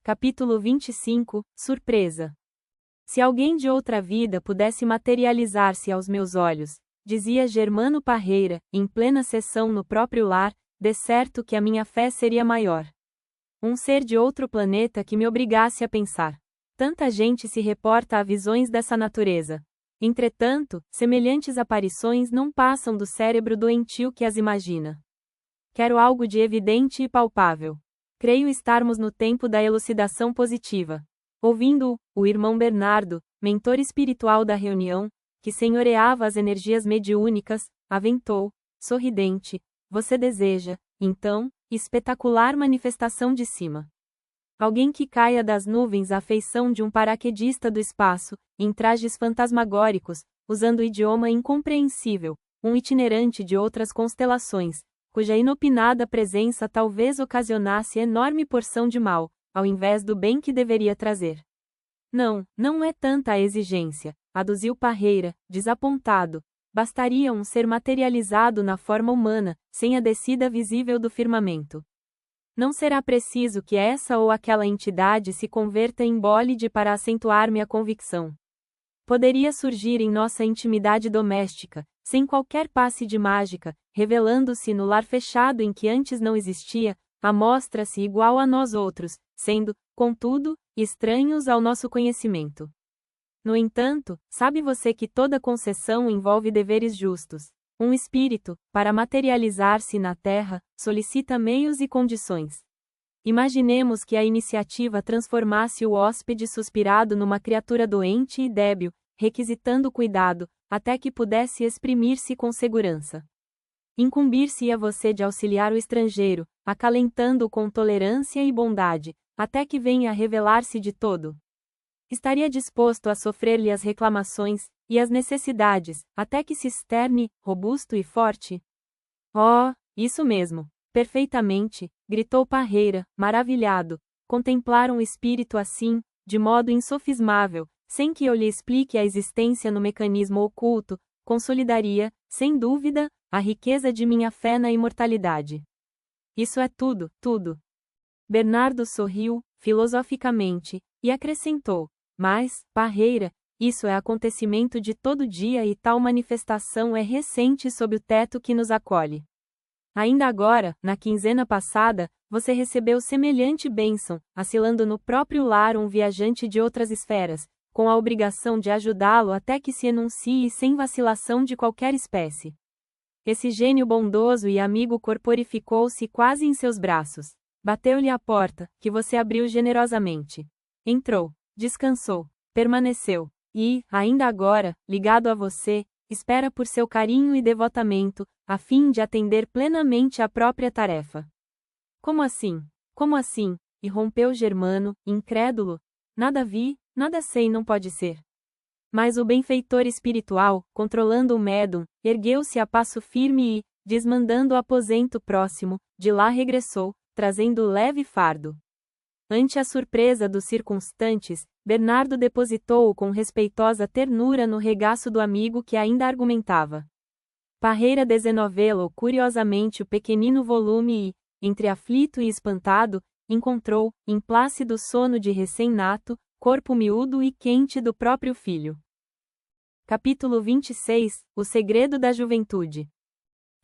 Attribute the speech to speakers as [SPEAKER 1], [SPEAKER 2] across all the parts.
[SPEAKER 1] Capítulo 25 – Surpresa. Se alguém de outra vida pudesse materializar-se aos meus olhos, dizia Germano Parreira, em plena sessão no próprio lar, de certo que a minha fé seria maior. Um ser de outro planeta que me obrigasse a pensar. Tanta gente se reporta a visões dessa natureza. Entretanto, semelhantes aparições não passam do cérebro doentio que as imagina. Quero algo de evidente e palpável. Creio estarmos no tempo da elucidação positiva. Ouvindo-o, o irmão Bernardo, mentor espiritual da reunião, que senhoreava as energias mediúnicas, aventou, sorridente: você deseja, então, espetacular manifestação de cima. Alguém que caia das nuvens à feição de um paraquedista do espaço, em trajes fantasmagóricos, usando idioma incompreensível, um itinerante de outras constelações, cuja inopinada presença talvez ocasionasse enorme porção de mal, ao invés do bem que deveria trazer. Não, não é tanta a exigência, aduziu Parreira, desapontado. Bastaria um ser materializado na forma humana, sem a descida visível do firmamento. Não será preciso que essa ou aquela entidade se converta em bólide para acentuar minha convicção. Poderia surgir em nossa intimidade doméstica, sem qualquer passe de mágica, revelando-se no lar fechado em que antes não existia, amostra-se igual a nós outros, sendo, contudo, estranhos ao nosso conhecimento. No entanto, sabe você que toda concessão envolve deveres justos. Um espírito, para materializar-se na Terra, solicita meios e condições. Imaginemos que a iniciativa transformasse o hóspede suspirado numa criatura doente e débil, requisitando cuidado, até que pudesse exprimir-se com segurança. Incumbir-se-ia você de auxiliar o estrangeiro, acalentando-o com tolerância e bondade, até que venha a revelar-se de todo. Estaria disposto a sofrer-lhe as reclamações e as necessidades, até que se externe, robusto e forte? Oh, isso mesmo, perfeitamente, gritou Parreira, maravilhado. Contemplar um espírito assim, de modo insofismável, sem que eu lhe explique a existência no mecanismo oculto, consolidaria, sem dúvida, a riqueza de minha fé na imortalidade. Isso é tudo, tudo. Bernardo sorriu, filosoficamente, e acrescentou: mas, Parreira, isso é acontecimento de todo dia e tal manifestação é recente sob o teto que nos acolhe. Ainda agora, na quinzena passada, você recebeu semelhante bênção, assilando no próprio lar um viajante de outras esferas, com a obrigação de ajudá-lo até que se enuncie sem vacilação de qualquer espécie. Esse gênio bondoso e amigo corporificou-se quase em seus braços. Bateu-lhe à porta, que você abriu generosamente. Entrou, descansou, permaneceu, e, ainda agora, ligado a você, espera por seu carinho e devotamento, a fim de atender plenamente à própria tarefa. Como assim? Como assim? Irrompeu Germano, incrédulo. Nada vi, nada sei, não pode ser. Mas o benfeitor espiritual, controlando o médum, ergueu-se a passo firme e, desmandando o aposento próximo, de lá regressou, trazendo leve fardo. Ante a surpresa dos circunstantes, Bernardo depositou-o com respeitosa ternura no regaço do amigo que ainda argumentava. Parreira desenvolveu curiosamente o pequenino volume e, entre aflito e espantado, encontrou, em plácido sono de recém-nato, corpo miúdo e quente do próprio filho. Capítulo 26 – O segredo da juventude.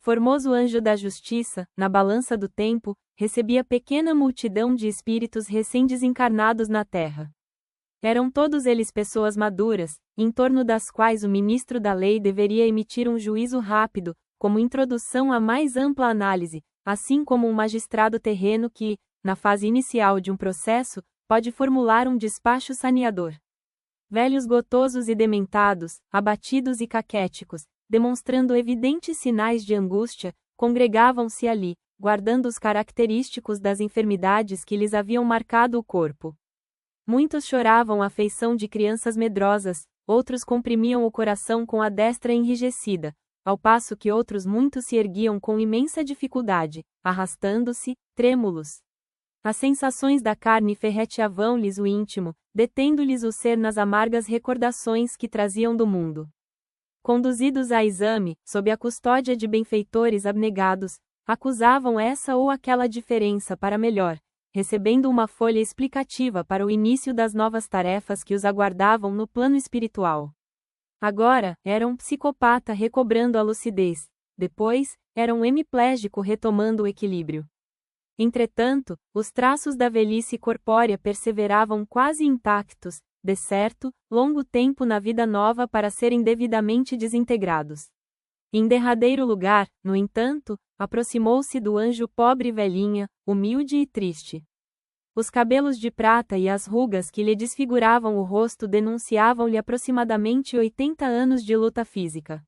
[SPEAKER 1] Formoso anjo da justiça, na balança do tempo, recebia pequena multidão de espíritos recém-desencarnados na terra. Eram todos eles pessoas maduras, em torno das quais o ministro da lei deveria emitir um juízo rápido, como introdução à mais ampla análise, assim como um magistrado terreno que, na fase inicial de um processo, pode formular um despacho saneador. Velhos gotosos e dementados, abatidos e caquéticos, demonstrando evidentes sinais de angústia, congregavam-se ali, guardando os característicos das enfermidades que lhes haviam marcado o corpo. Muitos choravam à feição de crianças medrosas, outros comprimiam o coração com a destra enrijecida, ao passo que outros muitos se erguiam com imensa dificuldade, arrastando-se, trêmulos. As sensações da carne ferreteavam-lhes o íntimo, detendo-lhes o ser nas amargas recordações que traziam do mundo. Conduzidos a exame, sob a custódia de benfeitores abnegados, acusavam essa ou aquela diferença para melhor, recebendo uma folha explicativa para o início das novas tarefas que os aguardavam no plano espiritual. Agora, era um psicopata recobrando a lucidez. Depois, era um hemiplégico retomando o equilíbrio. Entretanto, os traços da velhice corpórea perseveravam quase intactos, de certo, longo tempo na vida nova para serem devidamente desintegrados. Em derradeiro lugar, no entanto, aproximou-se do anjo pobre velhinha, humilde e triste. Os cabelos de prata e as rugas que lhe desfiguravam o rosto denunciavam-lhe aproximadamente 80 anos de luta física.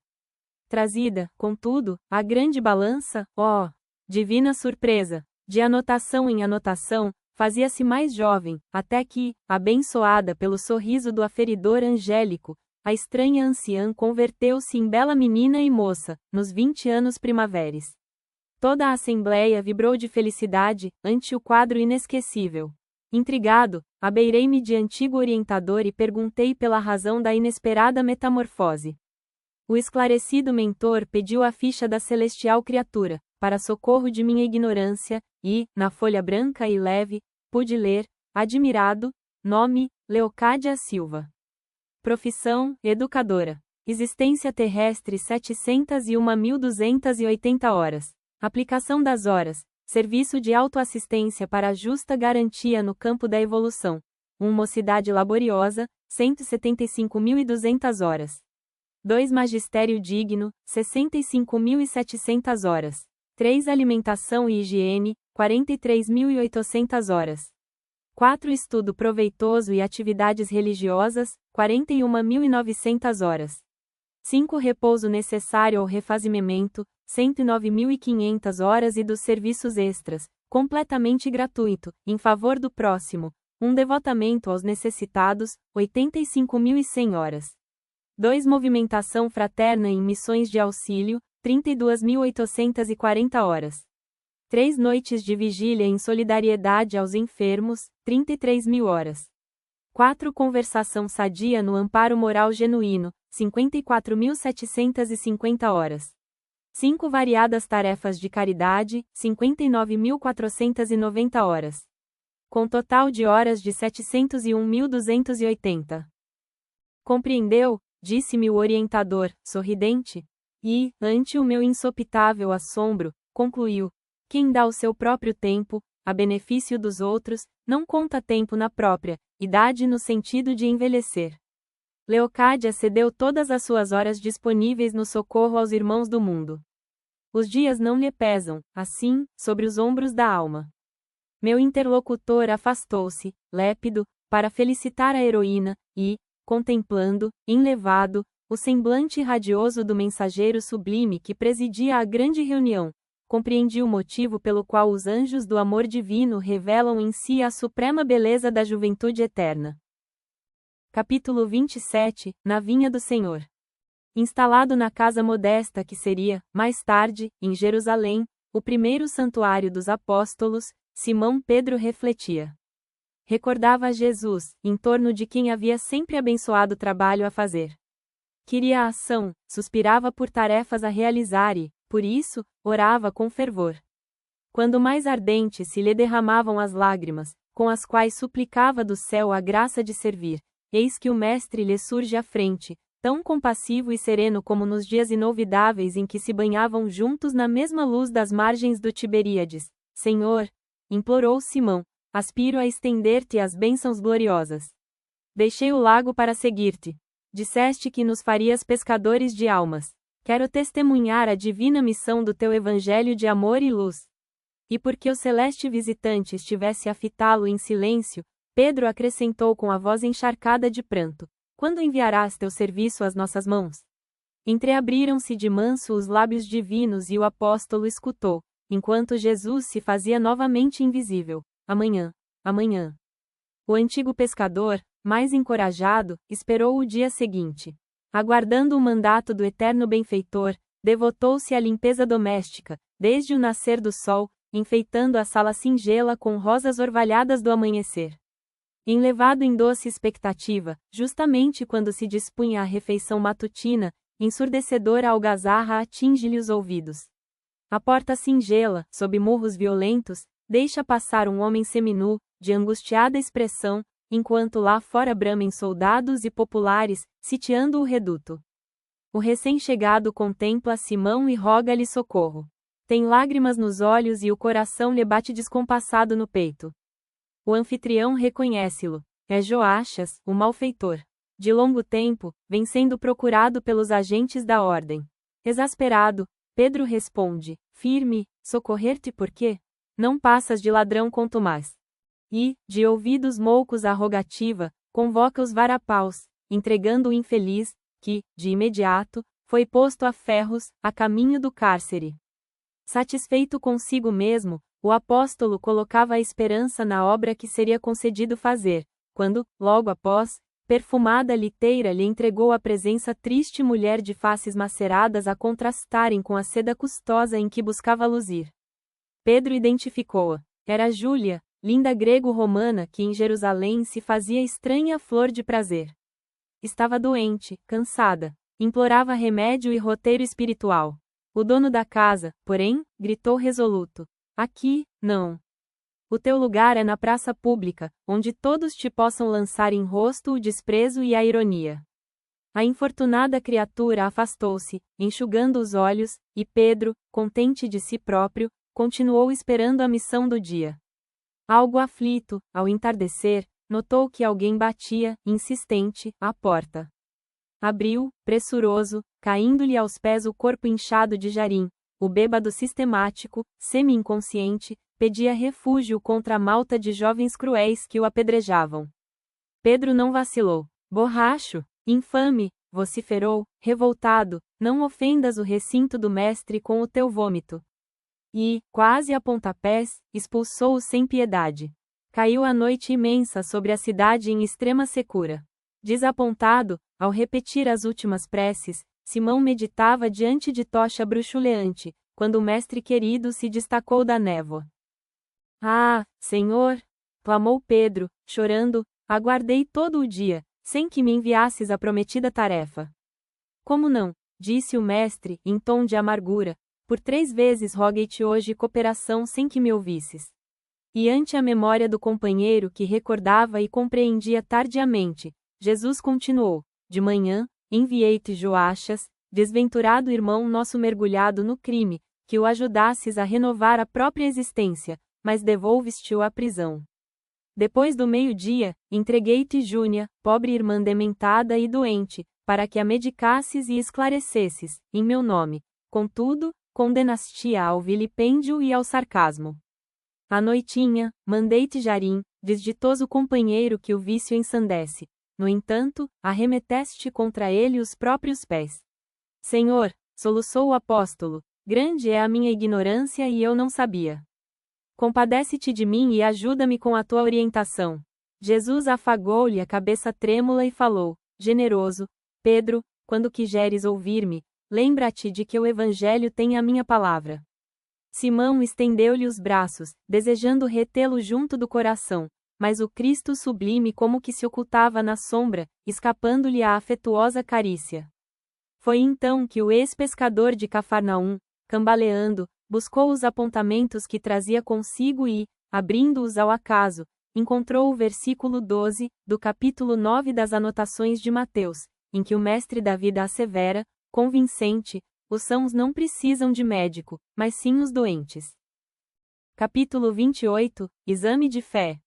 [SPEAKER 1] Trazida, contudo, à grande balança, oh, divina surpresa! De anotação em anotação, fazia-se mais jovem, até que, abençoada pelo sorriso do aferidor angélico, a estranha anciã converteu-se em bela menina e moça, nos 20 anos primaveres. Toda a assembleia vibrou de felicidade, ante o quadro inesquecível. Intrigado, abeirei-me de antigo orientador e perguntei pela razão da inesperada metamorfose. O esclarecido mentor pediu a ficha da celestial criatura, para socorro de minha ignorância, e, na folha branca e leve, pude ler, admirado, nome, Leocádia Silva. Profissão, educadora. Existência terrestre 701.280 horas. Aplicação das horas. Serviço de autoassistência para a justa garantia no campo da evolução. Mocidade laboriosa, 175.200 horas. 2 Magistério digno, 65.700 horas. 3 Alimentação e higiene, 43.800 horas. 4 Estudo proveitoso e atividades religiosas, 41.900 horas. 5 Repouso necessário ao refazimento, 109.500 horas e dos serviços extras, completamente gratuito, em favor do próximo. Devotamento aos necessitados, 85.100 horas. 2 Movimentação fraterna em missões de auxílio, 32.840 horas. 3 Noites de vigília em solidariedade aos enfermos, 33.000 horas. 4 Conversação sadia no amparo moral genuíno, 54.750 horas. 5 Variadas tarefas de caridade, 59.490 horas. Com total de horas de 701.280. Compreendeu? Disse-me o orientador, sorridente. E, ante o meu insopitável assombro, concluiu: quem dá o seu próprio tempo, a benefício dos outros, não conta tempo na própria idade no sentido de envelhecer. Leocádia cedeu todas as suas horas disponíveis no socorro aos irmãos do mundo. Os dias não lhe pesam, assim, sobre os ombros da alma. Meu interlocutor afastou-se, lépido, para felicitar a heroína, e, contemplando, enlevado, o semblante radioso do mensageiro sublime que presidia a grande reunião, compreendi o motivo pelo qual os anjos do amor divino revelam em si a suprema beleza da juventude eterna. Capítulo 27, Na Vinha do Senhor. Instalado na casa modesta que seria, mais tarde, em Jerusalém, o primeiro santuário dos apóstolos, Simão Pedro refletia. Recordava a Jesus, em torno de quem havia sempre abençoado trabalho a fazer. Queria a ação, suspirava por tarefas a realizar e, por isso, orava com fervor. Quando mais ardentes se lhe derramavam as lágrimas, com as quais suplicava do céu a graça de servir, eis que o Mestre lhe surge à frente, tão compassivo e sereno como nos dias inolvidáveis em que se banhavam juntos na mesma luz das margens do Tiberíades. Senhor, implorou Simão, aspiro a estender-te as bênçãos gloriosas. Deixei o lago para seguir-te. Disseste que nos farias pescadores de almas. Quero testemunhar a divina missão do teu evangelho de amor e luz. E porque o celeste visitante estivesse a fitá-lo em silêncio, Pedro acrescentou com a voz encharcada de pranto: quando enviarás teu serviço às nossas mãos? Entreabriram-se de manso os lábios divinos e o apóstolo escutou, enquanto Jesus se fazia novamente invisível: amanhã, amanhã. O antigo pescador, mais encorajado, esperou o dia seguinte. Aguardando o mandato do eterno benfeitor, devotou-se à limpeza doméstica, desde o nascer do sol, enfeitando a sala singela com rosas orvalhadas do amanhecer. Enlevado em doce expectativa, justamente quando se dispunha à refeição matutina, ensurdecedora algazarra atinge-lhe os ouvidos. A porta singela, sob murros violentos, Deixa passar um homem seminu, de angustiada expressão, enquanto lá fora bramem soldados e populares, sitiando o reduto. O recém-chegado contempla Simão e roga-lhe socorro. Tem lágrimas nos olhos e o coração lhe bate descompassado no peito. O anfitrião reconhece-lo. É Joachas, o malfeitor. De longo tempo, vem sendo procurado pelos agentes da ordem. Exasperado, Pedro responde, firme, socorrer-te por quê? Não passas de ladrão com Tomás. E, de ouvidos moucos à rogativa, convoca os varapaus, entregando o infeliz, que, de imediato, foi posto a ferros, a caminho do cárcere. Satisfeito consigo mesmo, o apóstolo colocava a esperança na obra que seria concedido fazer, quando, logo após, perfumada liteira lhe entregou à presença triste mulher de faces maceradas a contrastarem com a seda custosa em que buscava luzir. Pedro identificou-a. Era Júlia, linda grego-romana que em Jerusalém se fazia estranha flor de prazer. Estava doente, cansada, implorava remédio e roteiro espiritual. O dono da casa, porém, gritou resoluto: aqui, não. O teu lugar é na praça pública, onde todos te possam lançar em rosto o desprezo e a ironia. A infortunada criatura afastou-se, enxugando os olhos, e Pedro, contente de si próprio, continuou esperando a missão do dia. Algo aflito, ao entardecer, notou que alguém batia, insistente, à porta. Abriu, pressuroso, caindo-lhe aos pés o corpo inchado de Jarim. O bêbado sistemático, semi-inconsciente, pedia refúgio contra a malta de jovens cruéis que o apedrejavam. Pedro não vacilou. Borracho, infame, vociferou, revoltado, não ofendas o recinto do mestre com o teu vômito. E, quase a pontapés, expulsou-o sem piedade. Caiu a noite imensa sobre a cidade em extrema secura. Desapontado, ao repetir as últimas preces, Simão meditava diante de tocha bruxuleante, quando o mestre querido se destacou da névoa. Ah, Senhor! Clamou Pedro, chorando, aguardei todo o dia, sem que me enviasses a prometida tarefa. Como não? Disse o mestre, em tom de amargura, por 3 vezes roguei-te hoje cooperação sem que me ouvisses. E ante a memória do companheiro que recordava e compreendia tardiamente, Jesus continuou, de manhã, enviei-te Joachas, desventurado irmão nosso mergulhado no crime, que o ajudasses a renovar a própria existência, mas devolveste-o à prisão. Depois do meio-dia, entreguei-te Júnia, pobre irmã dementada e doente, para que a medicasses e esclarecesses, em meu nome. Contudo, condenaste-a ao vilipêndio e ao sarcasmo. À noitinha, mandei-te Jarim, desditoso companheiro que o vício ensandece. No entanto, arremeteste contra ele os próprios pés. Senhor, soluçou o apóstolo, grande é a minha ignorância e eu não sabia. Compadece-te de mim e ajuda-me com a tua orientação. Jesus afagou-lhe a cabeça trêmula e falou, generoso, Pedro, quando quiseres ouvir-me, lembra-te de que o Evangelho tem a minha palavra. Simão estendeu-lhe os braços, desejando retê-lo junto do coração, mas o Cristo sublime como que se ocultava na sombra, escapando-lhe a afetuosa carícia. Foi então que o ex-pescador de Cafarnaum, cambaleando, buscou os apontamentos que trazia consigo e, abrindo-os ao acaso, encontrou o versículo 12, do capítulo 9 das Anotações de Mateus, em que o mestre da vida assevera, convincente, os sãos não precisam de médico, mas sim os doentes. Capítulo 28, Exame de Fé.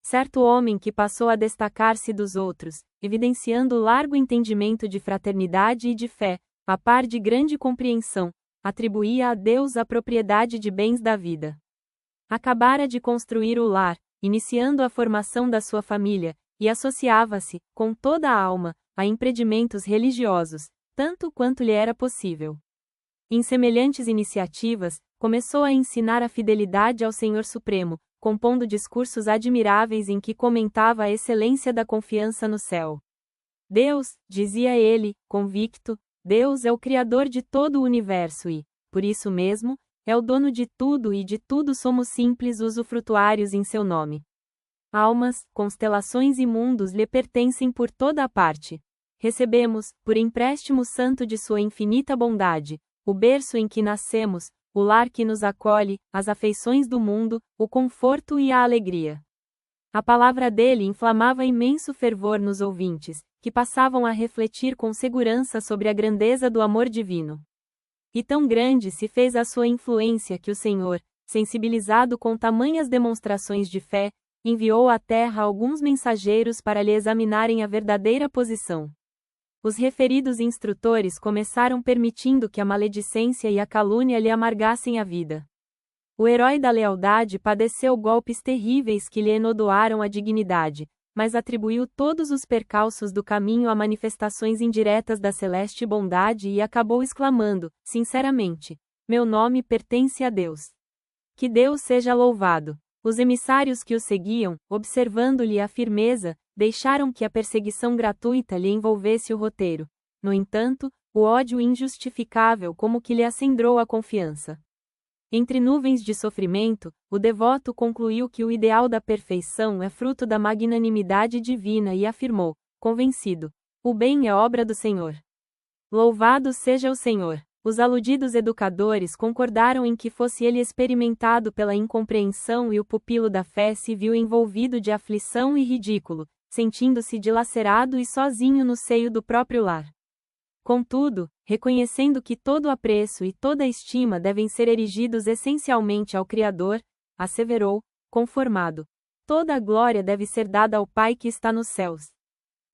[SPEAKER 1] Certo homem que passou a destacar-se dos outros, evidenciando largo entendimento de fraternidade e de fé, a par de grande compreensão, atribuía a Deus a propriedade de bens da vida. Acabara de construir o lar, iniciando a formação da sua família, e associava-se, com toda a alma, a empreendimentos religiosos, tanto quanto lhe era possível. Em semelhantes iniciativas, começou a ensinar a fidelidade ao Senhor Supremo, compondo discursos admiráveis em que comentava a excelência da confiança no céu. Deus, dizia ele, convicto, Deus é o Criador de todo o universo e, por isso mesmo, é o dono de tudo e de tudo somos simples usufrutuários em seu nome. Almas, constelações e mundos lhe pertencem por toda a parte. Recebemos, por empréstimo santo de sua infinita bondade, o berço em que nascemos, o lar que nos acolhe, as afeições do mundo, o conforto e a alegria. A palavra dele inflamava imenso fervor nos ouvintes, que passavam a refletir com segurança sobre a grandeza do amor divino. E tão grande se fez a sua influência que o Senhor, sensibilizado com tamanhas demonstrações de fé, enviou à terra alguns mensageiros para lhe examinarem a verdadeira posição. Os referidos instrutores começaram permitindo que a maledicência e a calúnia lhe amargassem a vida. O herói da lealdade padeceu golpes terríveis que lhe enodoaram a dignidade, mas atribuiu todos os percalços do caminho a manifestações indiretas da celeste bondade e acabou exclamando, sinceramente: meu nome pertence a Deus. Que Deus seja louvado. Os emissários que o seguiam, observando-lhe a firmeza, deixaram que a perseguição gratuita lhe envolvesse o roteiro. No entanto, o ódio injustificável como que lhe acendrou a confiança. Entre nuvens de sofrimento, o devoto concluiu que o ideal da perfeição é fruto da magnanimidade divina e afirmou, convencido: o bem é obra do Senhor. Louvado seja o Senhor! Os aludidos educadores concordaram em que fosse ele experimentado pela incompreensão e o pupilo da fé se viu envolvido de aflição e ridículo, sentindo-se dilacerado e sozinho no seio do próprio lar. Contudo, reconhecendo que todo apreço e toda estima devem ser erigidos essencialmente ao Criador, asseverou, conformado: toda a glória deve ser dada ao Pai que está nos céus.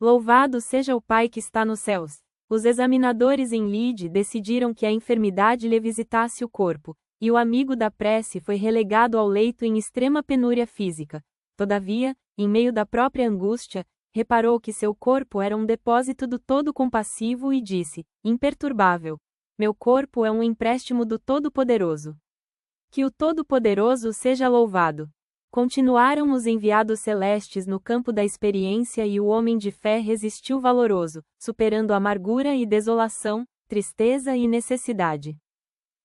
[SPEAKER 1] Louvado seja o Pai que está nos céus! Os examinadores em Lide decidiram que a enfermidade lhe visitasse o corpo, e o amigo da prece foi relegado ao leito em extrema penúria física. Todavia, em meio da própria angústia, reparou que seu corpo era um depósito do Todo-Compassivo e disse, imperturbável: meu corpo é um empréstimo do Todo-Poderoso. Que o Todo-Poderoso seja louvado. Continuaram os enviados celestes no campo da experiência e o homem de fé resistiu valoroso, superando amargura e desolação, tristeza e necessidade.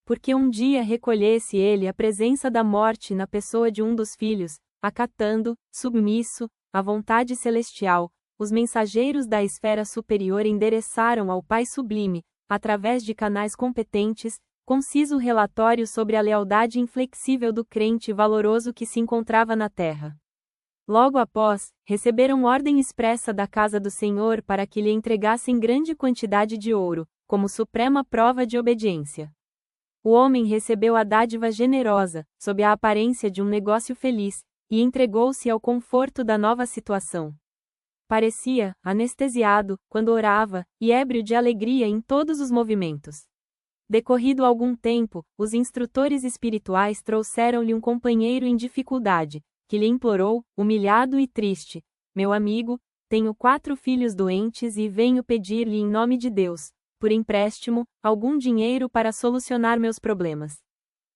[SPEAKER 1] Porque um dia recolhesse ele à presença da morte na pessoa de um dos filhos, acatando, submisso, à vontade celestial, os mensageiros da esfera superior endereçaram ao Pai Sublime, através de canais competentes, conciso relatório sobre a lealdade inflexível do crente valoroso que se encontrava na terra. Logo após, receberam ordem expressa da casa do Senhor para que lhe entregassem grande quantidade de ouro, como suprema prova de obediência. O homem recebeu a dádiva generosa, sob a aparência de um negócio feliz, e entregou-se ao conforto da nova situação. Parecia, anestesiado, quando orava, e ébrio de alegria em todos os movimentos. Decorrido algum tempo, os instrutores espirituais trouxeram-lhe um companheiro em dificuldade, que lhe implorou, humilhado e triste: meu amigo, tenho 4 filhos doentes e venho pedir-lhe em nome de Deus, por empréstimo, algum dinheiro para solucionar meus problemas.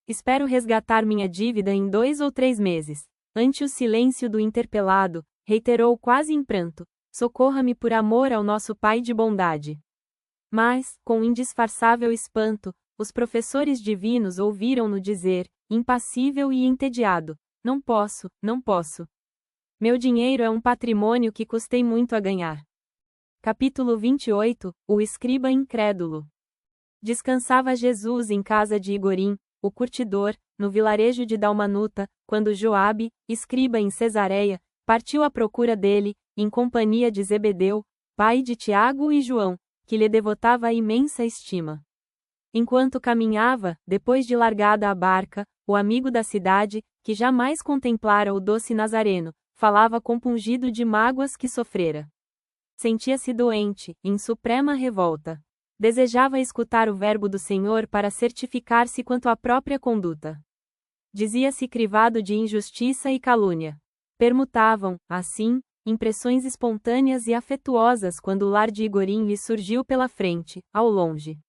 [SPEAKER 1] Espero resgatar minha dívida em 2 ou 3 meses. Ante o silêncio do interpelado, reiterou quase em pranto: socorra-me por amor ao nosso Pai de bondade. Mas, com indisfarçável espanto, os professores divinos ouviram-no dizer, impassível e entediado: não posso, não posso. Meu dinheiro é um patrimônio que custei muito a ganhar. Capítulo 28, o escriba incrédulo. Descansava Jesus em casa de Igorim, o curtidor, no vilarejo de Dalmanuta, quando Joabe, escriba em Cesareia, partiu à procura dele, em companhia de Zebedeu, pai de Tiago e João, que lhe devotava imensa estima. Enquanto caminhava, depois de largada a barca, o amigo da cidade, que jamais contemplara o doce Nazareno, falava compungido de mágoas que sofrera. Sentia-se doente, em suprema revolta. Desejava escutar o verbo do Senhor para certificar-se quanto à própria conduta. Dizia-se crivado de injustiça e calúnia. Permutavam, assim, impressões espontâneas e afetuosas quando o lar de Igorim lhe surgiu pela frente, ao longe.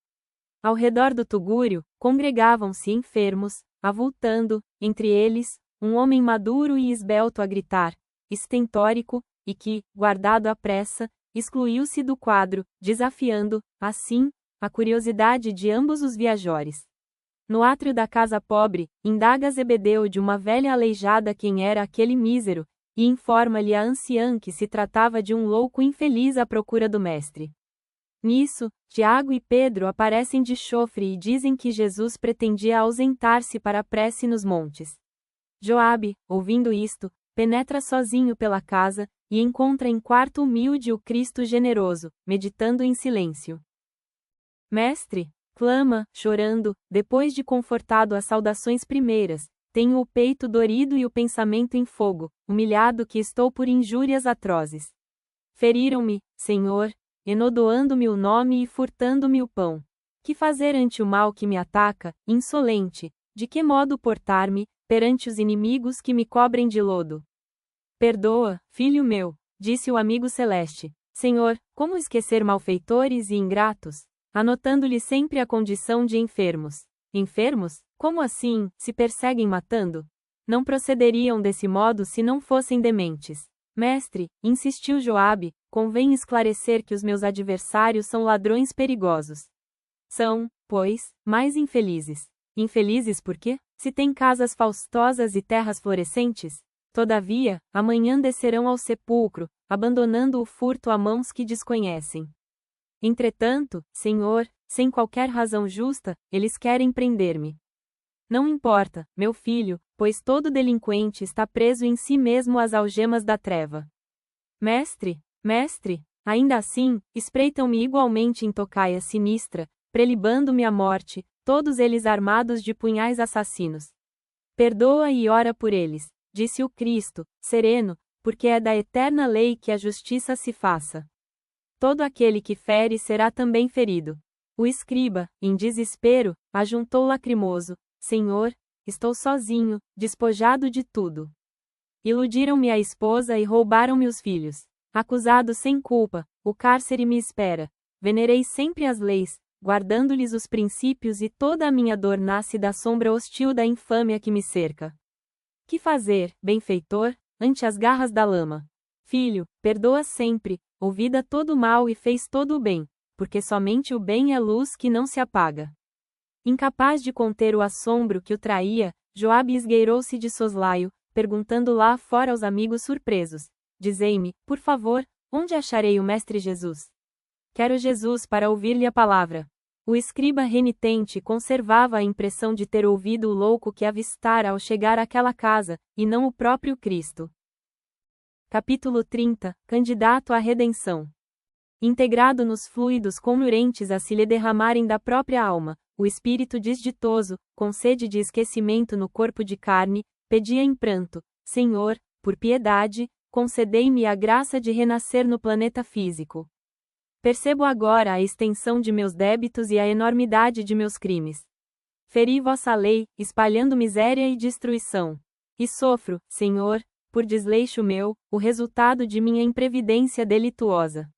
[SPEAKER 1] Ao redor do tugúrio, congregavam-se enfermos, avultando, entre eles, um homem maduro e esbelto a gritar, estentórico, e que, guardado à pressa, excluiu-se do quadro, desafiando, assim, a curiosidade de ambos os viajores. No átrio da casa pobre, indaga Zebedeu de uma velha aleijada quem era aquele mísero, e informa-lhe a anciã que se tratava de um louco infeliz à procura do mestre. Nisso, Tiago e Pedro aparecem de chofre e dizem que Jesus pretendia ausentar-se para a prece nos montes. Joabe, ouvindo isto, penetra sozinho pela casa, e encontra em quarto humilde o Cristo generoso, meditando em silêncio. Mestre, clama, chorando, depois de confortado as saudações primeiras, tenho o peito dorido e o pensamento em fogo, humilhado que estou por injúrias atrozes. Feriram-me, Senhor, enodoando-me o nome e furtando-me o pão. Que fazer ante o mal que me ataca, insolente? De que modo portar-me, perante os inimigos que me cobrem de lodo? Perdoa, filho meu, disse o amigo celeste. Senhor, como esquecer malfeitores e ingratos? Anotando-lhe sempre a condição de enfermos. Enfermos? Como assim, se perseguem matando? Não procederiam desse modo se não fossem dementes. Mestre, insistiu Joabe, convém esclarecer que os meus adversários são ladrões perigosos. São, pois, mais infelizes. Infelizes por quê? Se têm casas faustosas e terras florescentes? Todavia, amanhã descerão ao sepulcro, abandonando o furto a mãos que desconhecem. Entretanto, Senhor, sem qualquer razão justa, eles querem prender-me. Não importa, meu filho, pois todo delinquente está preso em si mesmo às algemas da treva. Mestre, ainda assim, espreitam-me igualmente em tocaia sinistra, prelibando-me a morte, todos eles armados de punhais assassinos. Perdoa e ora por eles, disse o Cristo, sereno, porque é da eterna lei que a justiça se faça. Todo aquele que fere será também ferido. O escriba, em desespero, ajuntou lacrimoso: Senhor, estou sozinho, despojado de tudo. Iludiram-me a esposa e roubaram-me os filhos. Acusado sem culpa, o cárcere me espera. Venerei sempre as leis, guardando-lhes os princípios, e toda a minha dor nasce da sombra hostil da infâmia que me cerca. Que fazer, benfeitor, ante as garras da lama? Filho, perdoa sempre, ouvida todo o mal e fez todo o bem, porque somente o bem é luz que não se apaga. Incapaz de conter o assombro que o traía, Joabe esgueirou-se de soslaio, perguntando lá fora aos amigos surpresos: Dizei-me, por favor, onde acharei o Mestre Jesus? Quero Jesus para ouvir-lhe a palavra. O escriba renitente conservava a impressão de ter ouvido o louco que avistara ao chegar àquela casa, e não o próprio Cristo. Capítulo 30 – Candidato à redenção. Integrado nos fluidos conurentes a se lhe derramarem da própria alma, o espírito desditoso, com sede de esquecimento no corpo de carne, pedia em pranto: Senhor, por piedade, concedei-me a graça de renascer no planeta físico. Percebo agora a extensão de meus débitos e a enormidade de meus crimes. Feri vossa lei, espalhando miséria e destruição. E sofro, Senhor, por desleixo meu, o resultado de minha imprevidência delituosa.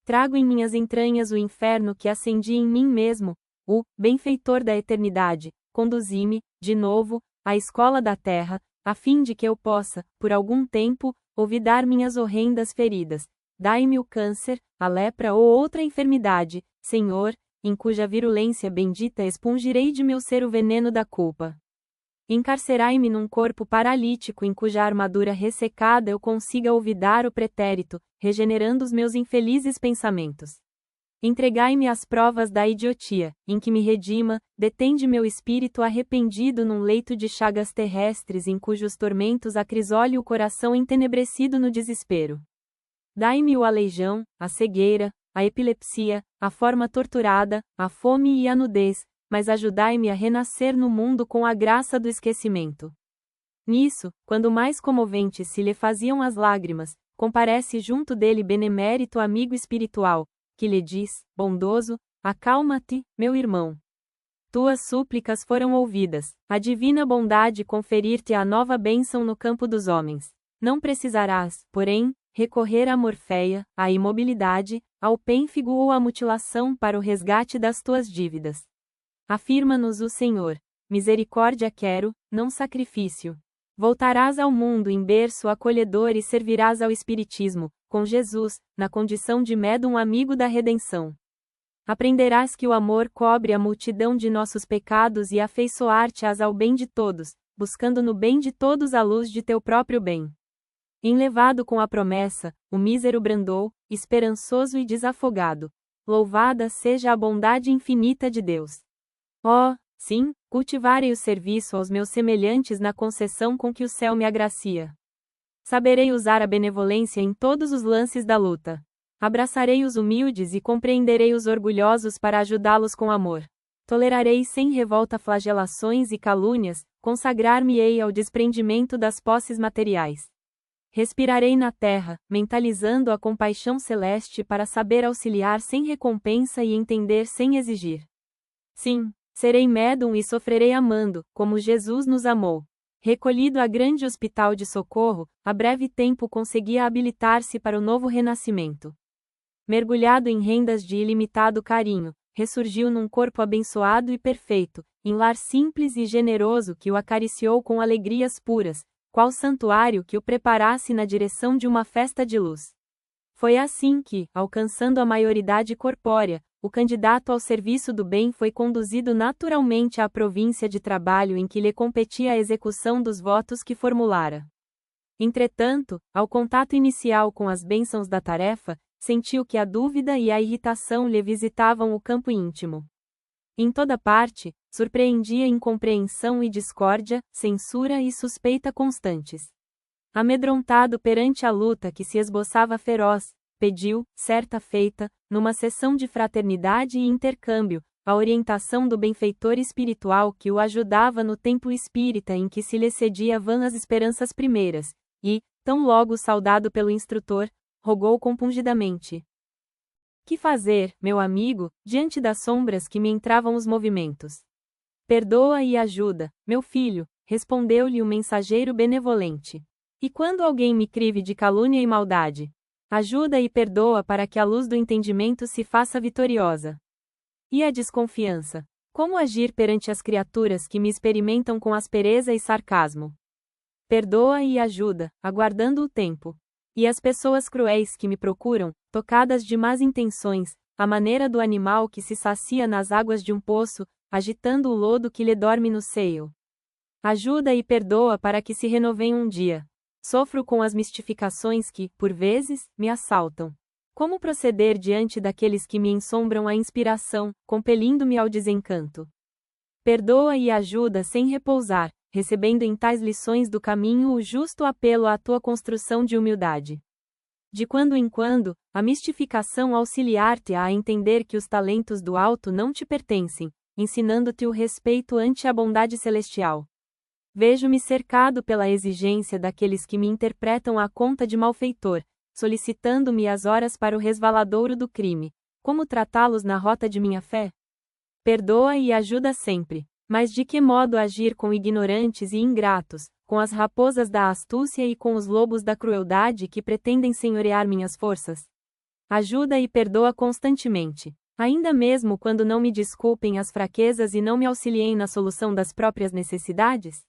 [SPEAKER 1] Trago em minhas entranhas o inferno que acendi em mim mesmo. O benfeitor da eternidade, conduzi-me, de novo, à escola da terra, a fim de que eu possa, por algum tempo, olvidar minhas horrendas feridas. Dai-me o câncer, a lepra ou outra enfermidade, Senhor, em cuja virulência bendita expungirei de meu ser o veneno da culpa. Encarcerai-me num corpo paralítico em cuja armadura ressecada eu consiga olvidar o pretérito, regenerando os meus infelizes pensamentos. Entregai-me às provas da idiotia, em que me redima, detende meu espírito arrependido num leito de chagas terrestres em cujos tormentos acrisole o coração entenebrecido no desespero. Dai-me o aleijão, a cegueira, a epilepsia, a forma torturada, a fome e a nudez, mas ajudai-me a renascer no mundo com a graça do esquecimento. Nisso, quando mais comoventes se lhe faziam as lágrimas, comparece junto dele benemérito amigo espiritual, que lhe diz, bondoso: acalma-te, meu irmão. Tuas súplicas foram ouvidas, a divina bondade conferir-te a nova bênção no campo dos homens. Não precisarás, porém, recorrer à morféia, à imobilidade, ao pênfigo ou à mutilação para o resgate das tuas dívidas. Afirma-nos o Senhor: misericórdia quero, não sacrifício. Voltarás ao mundo em berço acolhedor e servirás ao Espiritismo, com Jesus, na condição de médum amigo da redenção. Aprenderás que o amor cobre a multidão de nossos pecados e afeiçoar-te-ás ao bem de todos, buscando no bem de todos a luz de teu próprio bem. Enlevado com a promessa, o mísero brandou, esperançoso e desafogado: louvada seja a bondade infinita de Deus. Oh, sim, cultivarei o serviço aos meus semelhantes na concessão com que o céu me agracia. Saberei usar a benevolência em todos os lances da luta. Abraçarei os humildes e compreenderei os orgulhosos para ajudá-los com amor. Tolerarei sem revolta flagelações e calúnias, consagrar-me-ei ao desprendimento das posses materiais. Respirarei na terra, mentalizando a compaixão celeste para saber auxiliar sem recompensa e entender sem exigir. Sim, serei médum e sofrerei amando, como Jesus nos amou. Recolhido a grande hospital de socorro, a breve tempo conseguia habilitar-se para o novo renascimento. Mergulhado em rendas de ilimitado carinho, ressurgiu num corpo abençoado e perfeito, em lar simples e generoso que o acariciou com alegrias puras, qual santuário que o preparasse na direção de uma festa de luz. Foi assim que, alcançando a maioridade corpórea, o candidato ao serviço do bem foi conduzido naturalmente à província de trabalho em que lhe competia a execução dos votos que formulara. Entretanto, ao contato inicial com as bênçãos da tarefa, sentiu que a dúvida e a irritação lhe visitavam o campo íntimo. Em toda parte, surpreendia incompreensão e discórdia, censura e suspeita constantes. Amedrontado perante a luta que se esboçava feroz, pediu, certa feita, numa sessão de fraternidade e intercâmbio, a orientação do benfeitor espiritual que o ajudava no templo espírita em que se lhe cedia vãs esperanças primeiras, e, tão logo saudado pelo instrutor, rogou compungidamente. Que fazer, meu amigo, diante das sombras que me entravam os movimentos? Perdoa e ajuda, meu filho, respondeu-lhe o mensageiro benevolente. E quando alguém me crive de calúnia e maldade? Ajuda e perdoa para que a luz do entendimento se faça vitoriosa. E a desconfiança? Como agir perante as criaturas que me experimentam com aspereza e sarcasmo? Perdoa e ajuda, aguardando o tempo. E as pessoas cruéis que me procuram, tocadas de más intenções, à maneira do animal que se sacia nas águas de um poço, agitando o lodo que lhe dorme no seio. Ajuda e perdoa para que se renovem um dia. Sofro com as mistificações que, por vezes, me assaltam. Como proceder diante daqueles que me ensombram a inspiração, compelindo-me ao desencanto? Perdoa e ajuda sem repousar, recebendo em tais lições do caminho o justo apelo à tua construção de humildade. De quando em quando, a mistificação auxiliar-te a entender que os talentos do alto não te pertencem, ensinando-te o respeito ante a bondade celestial. Vejo-me cercado pela exigência daqueles que me interpretam à conta de malfeitor, solicitando-me as horas para o resvaladouro do crime. Como tratá-los na rota de minha fé? Perdoa e ajuda sempre. Mas de que modo agir com ignorantes e ingratos, com as raposas da astúcia e com os lobos da crueldade que pretendem senhorear minhas forças? Ajuda e perdoa constantemente. Ainda mesmo quando não me desculpem as fraquezas e não me auxiliem na solução das próprias necessidades?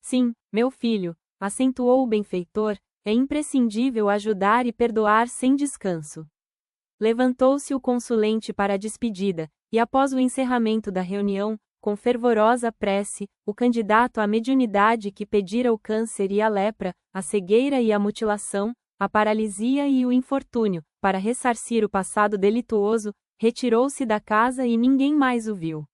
[SPEAKER 1] Sim, meu filho, acentuou o benfeitor, é imprescindível ajudar e perdoar sem descanso. Levantou-se o consulente para a despedida, e após o encerramento da reunião, com fervorosa prece, o candidato à mediunidade que pedira o câncer e a lepra, a cegueira e a mutilação, a paralisia e o infortúnio, para ressarcir o passado delituoso, retirou-se da casa e ninguém mais o viu.